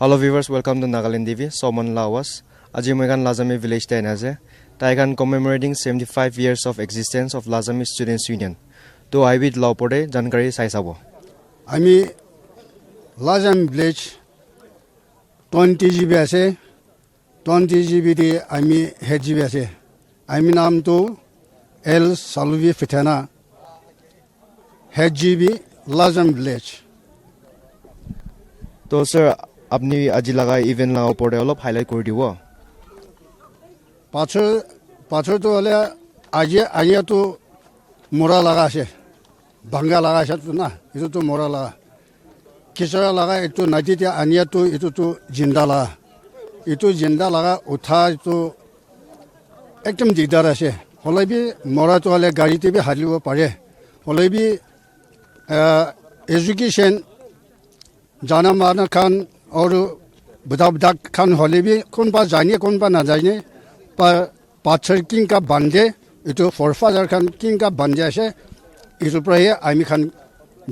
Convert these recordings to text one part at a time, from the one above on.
Hello viewers, welcome to Nagaland TV. Soman Lawas. Aji Megan Lazami Village Tainaze. Taigan commemorating 75 years of existence of Lazami Students Union. To I with Laupode, Jankari Saisabo. Ami Lazami Village 20 GB ase 20 GB di ami head GB ase. Ami naam to El Salvi Fitana head GB Lazami Village. To sir, apni aji laga event la upode olop highlight kori dibo. Pacho to ole aji to mora laga ase. Banga laga ase to na. Itu to mora laga. Kisara laga itu najitia ania to itu to jinda laga. Itu jinda laga utha itu ekdom digdar ase. Holai bi mora to ole gari te bi halibo pare. Holai bi education jana mana kan और बुदाक खान होले भी कौन पा जाने कौन पा ना जाने पर पाचर किंग का बंदे इतो फॉरफादर खान किंग का बंदे ऐसे इतो पर है आमी खान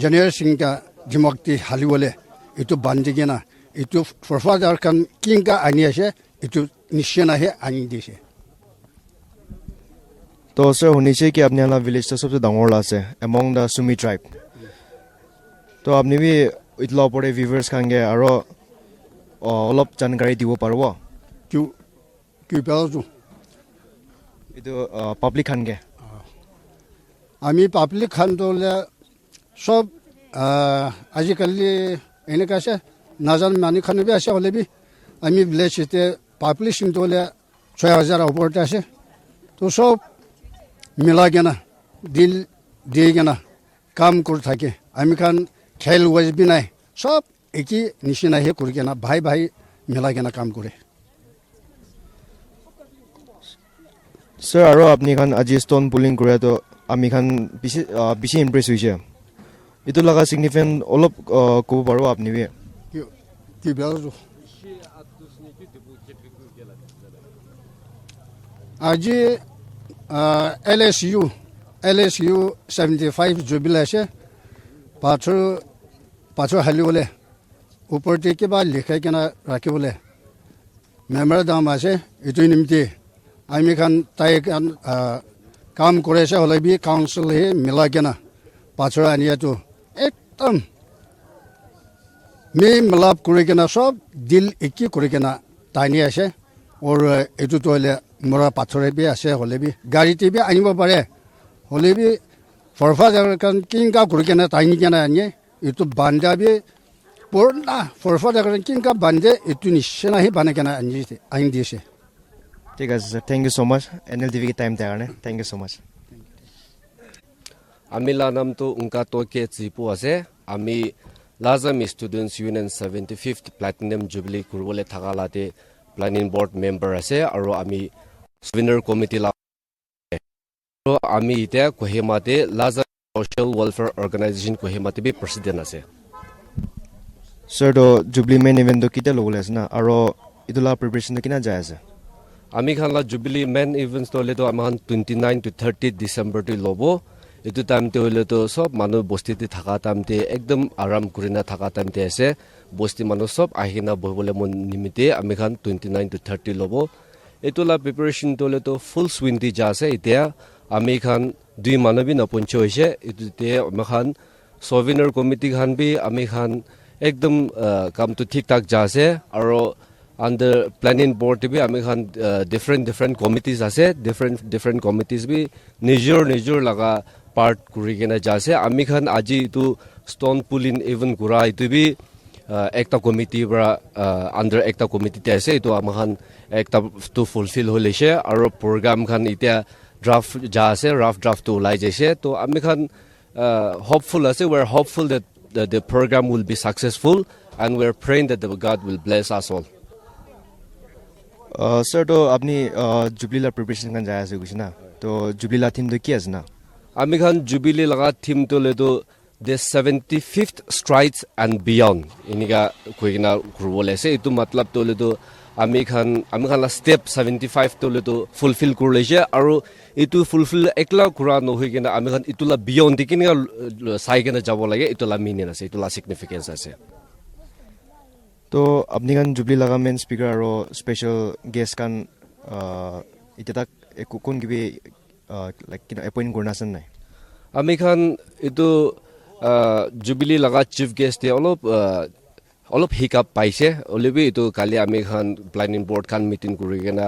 जनरल सिंह का जिमक्ति हाली बोले इतो बंदे के ना इतो फॉरफादर खान किंग का आनी ऐसे इतो निश्चय ना है आनी देशे तो सर होनी चाहिए कि अपने वाला विलेज तो सबसे डांगोर लासे among the Sumi tribe तो आपने भी इतला पड़े viewers खांगे आरो অলপ জানকাৰী দিব পারবো কি পেলাছো এটো পাবলিক খানগে আমি পাবলিক খান তোলে সব আজিকালি এনেকা আছে নাজান মানি খানবি আছে হলে বি আমি ভিলেজতে পপুলেশন তোলে 6000 ওপরতে আছে তো সব মিলা কেনা দিল দিয়ে কেনা কাম করে থাকে আমি খান খেল ওয়াজবি নাই সব একই নিশিনা হে করে কেনা ভাই ভাই মিলা কেনা কাম করে স্যার আৰু আপনি খান আজি স্টোন পুলিং কৰে তো আমি খান বেশি ইমপ্রেস হইছে এটো লাগা সিগনিফিকেন্ট অলপ কব পারো আপনি বি কি বেলাছো আজি LSU 75 जुबिल আছে पाछो हाली बोले ऊपर के बाद लिखा के ना रखे बोले मेमोरा दाम आसे इतनी निम्ति आमी खान ताई खान काम करे से होले भी काउंसिल है मिला के ना पाछो आनिया तो एकदम मैं मिलाप करे के ना सब दिल एक ही करे के ना तानी आसे और इतु तो ले मोरा पाथरे भी आसे होले भी गाड़ी ते भी आनी बारे होले भी फॉरफादर खान किंग का करे के ना तानी के ना आनिए itu banda bi porna forfada kan king ka bande itu nishna hi bana kana anji dise ঠিক আছে স্যার থ্যাংক ইউ সো মাচ এনএলটিভি के टाइम দেওয়ার জন্য থ্যাংক ইউ সো মাচ আমি নাম তো উনকা তো কে চিপু আছে আমি লাজামি students union 75th platinum jubilee কুরবলে থাকালাতে প্ল্যানিং বোর্ড মেম্বার আছে আৰু আমি উইনার কমিটি লা আমি ইটা কোহিমাতে লাজা Social Welfare Organization Kohima to be president ase. Sir, do Jubilee main event do kita logol as na aro idula preparation to kina jaya ase. Ami khan la Jubilee main events to le to amahan 29 to 30 December to lobo. Itu time to le to sob manu bosti te thaka time te ekdom aram kurina thaka time te ase. Bosti manu sob ahina bohbole mon nimite ami khan 29 to 30 lobo. Itu la preparation to le to full swing ti ja ase itia ami khan দুই মানবী নপঞ্চ হয়েছে এতে আমি খান সোভিনার committee খান B আমি খান একদম কামটো ঠিক ঠাক যা আছে আৰু আন্ডাৰ প্ল্যানিং বোৰ্ড বি আমি খান ডিফাৰেন্ট কমিটিজ আছে ডিফাৰেন্ট কমিটিজ বি নিজৰ লাগা পাৰ্ট কৰি কেনে যা আছে আমি খান আজি ইটো স্টোন পুলিং ইভেন্ট কৰা ইটো বি একটা কমিটি পৰা আন্ডার একটা কমিটিতে আছে ইটো আমি খান একটা টু ফুলফিল হলেছে আৰু প্রোগ্রাম খান ইতিয়া draft jase rough draft to lai jese to ami khan hopeful ase we're hopeful that the program will be successful and we're praying that the God will bless us all sir to apni jubilee la preparation kan jaya ase kuchna to jubilee la theme to ki ase na ami khan jubilee laga theme to le to the 75th strides and beyond iniga koina kurwole ase itu matlab to le to আমি খান la step 75 to le to fulfill kurleje aru itu fulfill ekla kura no hoigena ami khan itula beyond dikini saigena jabo lage itula meaning ase itula significance ase तो अपनी kan jubilee लगा main speaker और special guest kan इते तक कोन किबि like किन appoint करना सन নাই আমি খান এইটো জুবিলি লগা চিফ গেষ্ট অলপ হিকাপ পাইছে অলৰেডি এইটো কালি আমি খান প্লেনিং বৰ্ড খান মিটিং কৰি কিনা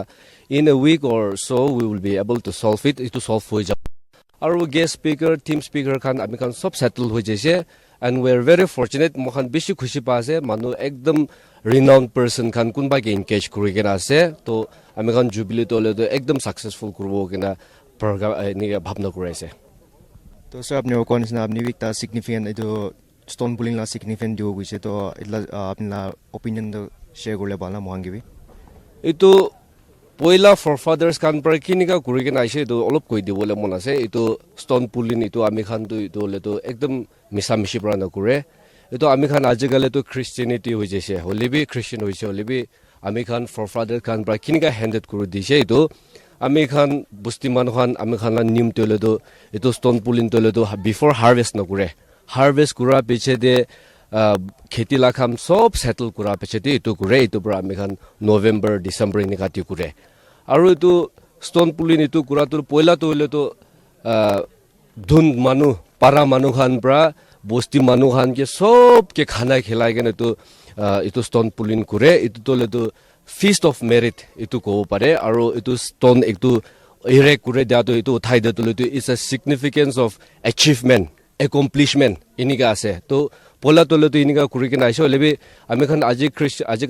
in a week or so we will be able to solve it এইটো সলভ হৈ যাব আৰু গেষ্ট স্পীকাৰ টিম স্পীকাৰ খান আমি খান সব সেটেল হৈ যাইছে and we are very fortunate মখান বেছি খুশি পাইছে মানুহ একদম ৰিনাউন্ড পাৰ্সন খান কোনবাকে এনগেজ কৰি কিনা আছে তো আমি খান জুবিলি তলেতো একদম সাকসেসফুল কৰিব কিনা প্ৰগ্ৰাম এনেকৈ ভাৱনা কৰাইছে तो सर आपने वो कौन सा आपने भी इतना सिग्निफिकेंट जो स्टोन पुलिंग ला सिग्निफिकेंट जो हुई से तो इतना अपना ओपिनियन तो शेयर कर ले बाला मोहंगी भी इतो पहला फॉरफादर्स खान पर किनिका कुरी के नाइसे तो अलग कोई दिवले मन आसे इतो स्टोन पुलिंग इतो आमी खान तो ले तो एकदम मिसा मिशी परा न करे इतो आमी खान आजकल तो क्रिश्चियनिटी हो जैसे होली भी क्रिश्चियन हो जैसे होली भी आमी खान फॉरफादर खान पर किनिका हैंडेड कुरी दिसे इतो আমি খান বুস্তিমান খান আমি খান নিম তলেতো এটো স্টোন পুলিন তলেতো বিফোর হারভেস্ট নকৰে হাৰভেস্ট কৰা পিছে দে খেতি লাখাম সব সেটেল কৰা পিছে দে এটো কৰে এটো পৰা আমি খান নৱেম্বৰ ডিসেম্বৰ নি কাটি কৰে আৰু এটো স্টোন পুলিন এটো কৰাটোৰ পয়লা তলেতো ধুন মানুহ পাৰা মানুহ খান পৰা বস্তি মানুহ খান কে সব কে খানা খেলাই কেনে এটো স্টোন পুলিন কৰে এটো তলেতো feast of merit itu ko pare aro itu stone ektu erect kure dia to itu uthai de to is a significance of achievement accomplishment iniga ase to pola to iniga kuri ke naise lebi ami khan aji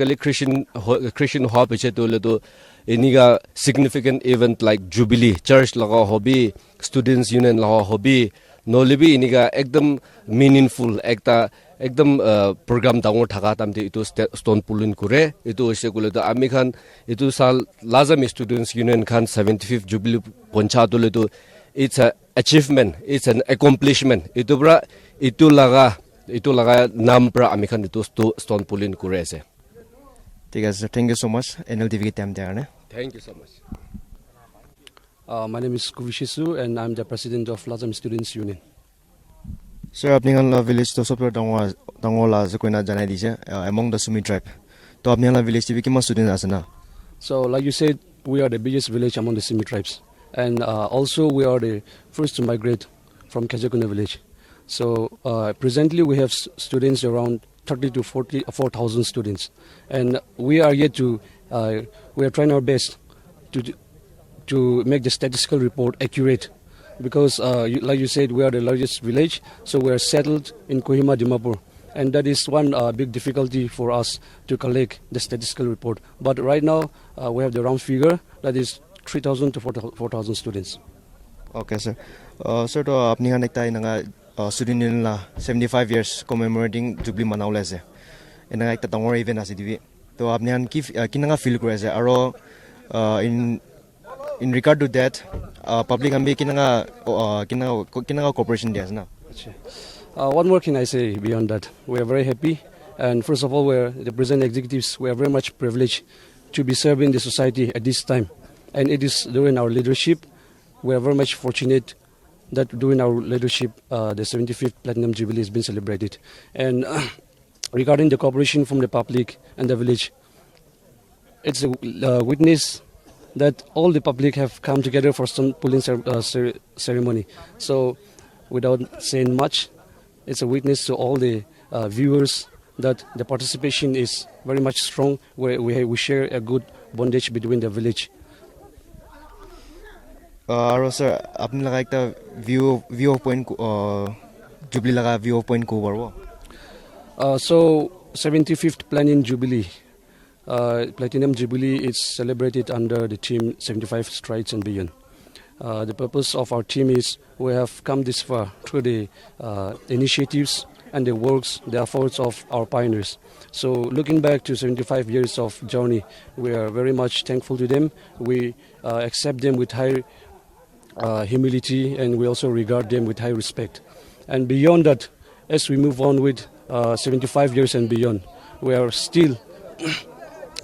kali christian hope che to iniga significant event like jubilee church laga hobby students union laga hobby no lebi iniga ekdam meaningful ekta एकदम programme down थाका तामते इतो stone pooling करे इतो होइसे गले त आमी खान इतो साल लाजम स्टूडेंट्स यूनियन खान 75th जुबिली पंचायत ले तो it's a achievement it's an accomplishment इतो लगा नाम पर आमी खान इतो स्टोन पुलिन करे আছে ठीक है sir thank you so much NLTV के टाइम देने thank you so much My name is Kuvishisu and I'm the president of Lazam Students Union. Sir अपने kan la village to sopra dangwa la je koina janai dise among the Sumi tribe to apne la village ti kima student asana So like you said, we are the biggest village among the Simi tribes and also we are the first to migrate from Kajakuna village. So presently we have students around 30 to 4,000 students and we are yet to we are trying our best to make the statistical report accurate. Because like you said, we are the largest village, so we are settled in Kohima, Dimapur, and that is one big difficulty for us to collect the statistical report. But right now, we have the round figure that is 3,000 to 4,000 students. Okay sir sir to apni kan ekta inanga student union la 75 years commemorating jubilee manaule ase inanga ekta tangor event ase dibi to apni kan kinanga feel kore ase aro in regard to that public ambi kinanga cooperation dia na What more can I say beyond that? We are very happy, and first of all, we are the present executives. We are very much privileged to be serving the society at this time, and it is during our leadership. We are very much fortunate that during our leadership, the 75th Platinum Jubilee has been celebrated. And regarding the cooperation from the public and the village, it's a witness that all the public have come together for some pulling ceremony. So, without saying much, it's a witness to all the viewers that the participation is very much strong. We share a good bondage between the village. sir, apni laga ekta view of point Jubilee laga view of point ko barbo. So 75th Platinum Jubilee. Platinum Jubilee is celebrated under the theme 75 Strides and Beyond. The purpose of our team is we have come this far through the initiatives and the works, the efforts of our pioneers. So looking back to 75 years of journey, we are very much thankful to them. We accept them with high humility, and we also regard them with high respect. And beyond that, as we move on with 75 years and beyond, we are still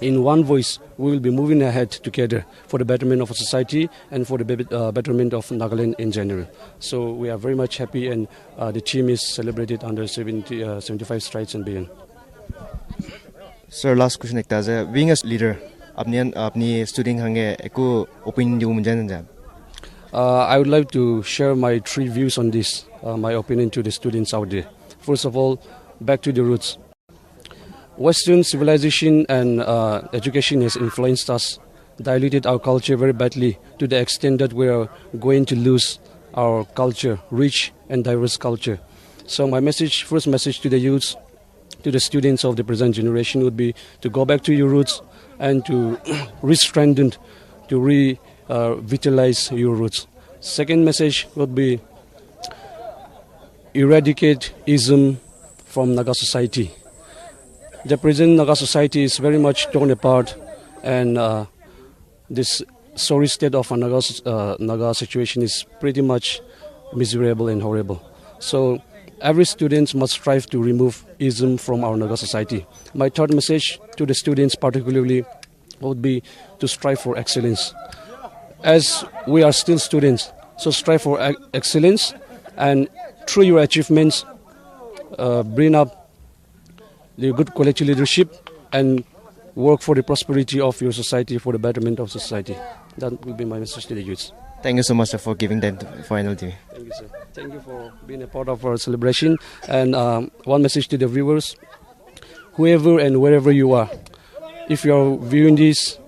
in one voice. We will be moving ahead together for the betterment of our society and for the betterment of Nagaland in general. So we are very much happy, and the team is celebrated under 75 Strides and Beyond. Sir, last question ekta ase, being a leader, apni student hange eko opinion diu munjan jam. I would like to share my 3 views on this, my opinion to the students out there. First of all, back to the roots. Western civilization and education has influenced us, diluted our culture very badly to the extent that we are going to lose our culture, rich and diverse culture. So my first message to the youths, to the students of the present generation would be to go back to your roots and to re-strengthen, to revitalize your roots. Second message would be eradicate ism from Naga society. The present Naga society is very much torn apart, and this sorry state of Naga situation is pretty much miserable and horrible. So every student must strive to remove ism from our Naga society. My third message to the students particularly would be to strive for excellence. As we are still students, so strive for excellence, and through your achievements, bring up the good quality leadership and work for the prosperity of your society, for the betterment of society. That will be my message to the youth. Thank you so much, sir, for giving time for NLTV. Thank you, sir. Thank you for being a part of our celebration. And one message to the viewers, whoever and wherever you are, if you are viewing this,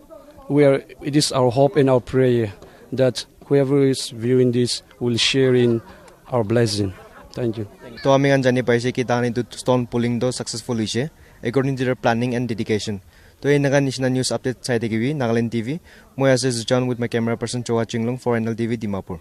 it is our hope and our prayer that whoever is viewing this will share in our blessing. Thank you. To ami gan jani paise ki tani to stone pulling do successful hoise according to their planning and dedication. To ei naga nishna news update chai dekibi Nagaland TV. Moi ase John with my camera person Chowa Chinglong for NLTV Dimapur.